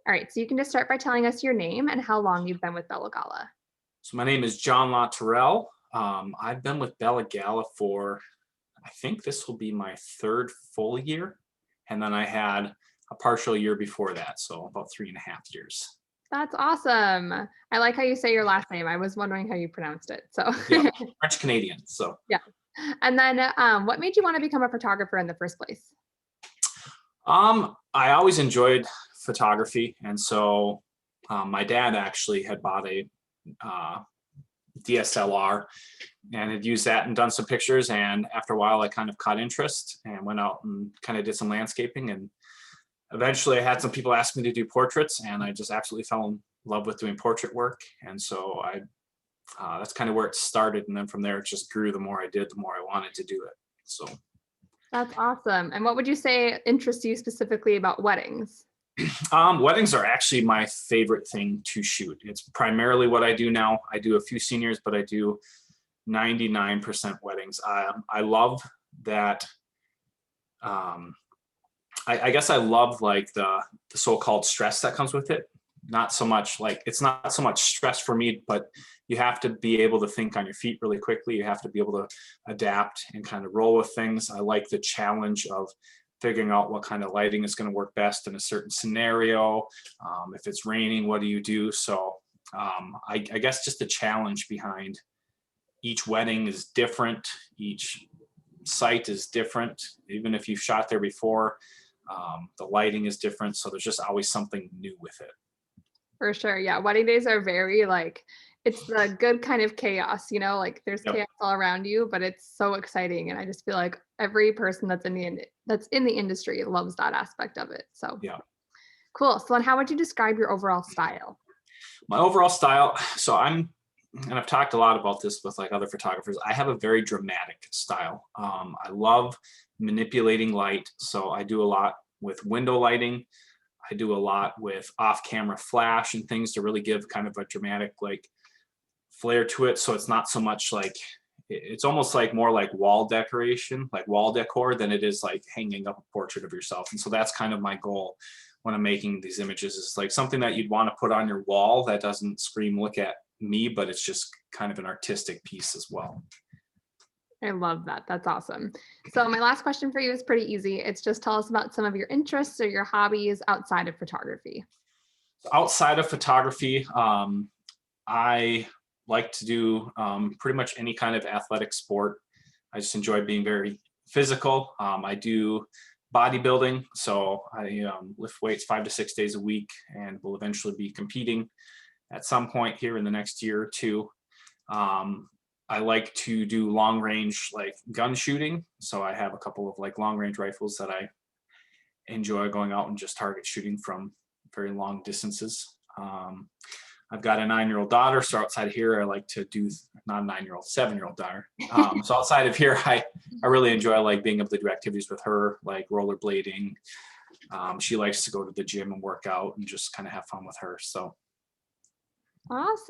All right, so you can just start by telling us your name and how long you've been with Bella Gala. So my name is John Latourell. I've been with Bella Gala for, I think this will be my third full year. And then I had a partial year before that, so about 3.5 years. That's awesome. I like how you say your last name. I was wondering how you pronounced it. So, Yep, French Canadian. So yeah. And then, what made you want to become a photographer in the first place? I always enjoyed photography. And so my dad actually had bought a uh, DSLR and had used that and done some pictures. And after a while, I kind of caught interest and went out and kind of did some landscaping. And eventually, I had some people ask me to do portraits, and I just absolutely fell in love with doing portrait work. And so that's kind of where it started. And then from there, it just grew. The more I did, the more I wanted to do it. So That's awesome. And what would you say interests you specifically about weddings? weddings are actually my favorite thing to shoot. It's primarily what I do now. I do a few seniors, but I do 99% weddings. I love that. Um, I guess I love like the so-called stress that comes with it. Not so much like it's not so much stress for me, but you have to be able to think on your feet really quickly. You have to be able to adapt and kind of roll with things. I like the challenge of figuring out what kind of lighting is going to work best in a certain scenario. If it's raining, what do you do? So I guess just the challenge behind each wedding is different. Each site is different. Even if you've shot there before, the lighting is different. So there's just always something new with it. For sure. Yeah. Wedding days are very like, it's the good kind of chaos, like there's Yep. chaos all around you, but it's so exciting. And I just feel like every person that's in the industry loves that aspect of it. So Yeah. cool. So then how would you describe your overall style? My overall style, and I've talked a lot about this with like other photographers. I have a very dramatic style. I love manipulating light. So I do a lot with window lighting. I do a lot with off-camera flash and things to really give kind of a dramatic like flair to it. So it's not so much like it's almost like more like wall decoration, like wall decor, than it is like hanging up a portrait of yourself. And so that's kind of my goal when I'm making these images is like something that you'd want to put on your wall that doesn't scream, look at me, but it's just kind of an artistic piece as well. I love that. That's awesome. So my last question for you is pretty easy. It's just tell us about some of your interests or your hobbies outside of photography. Outside of photography, I like to do pretty much any kind of athletic sport. I just enjoy being very physical. I do bodybuilding, so I lift weights 5 to 6 days a week, and will eventually be competing at some point here in the next year or two. Um, I like to do long range like gun shooting, so I have a couple of like long range rifles that I enjoy going out and just target shooting from very long distances. I've got a 9-year-old daughter, so outside of here, I like to do not a 9-year-old, 7-year-old daughter. So outside of here, I really enjoy like being able to do activities with her, like rollerblading. She likes to go to the gym and work out and just kind of have fun with her. So Awesome.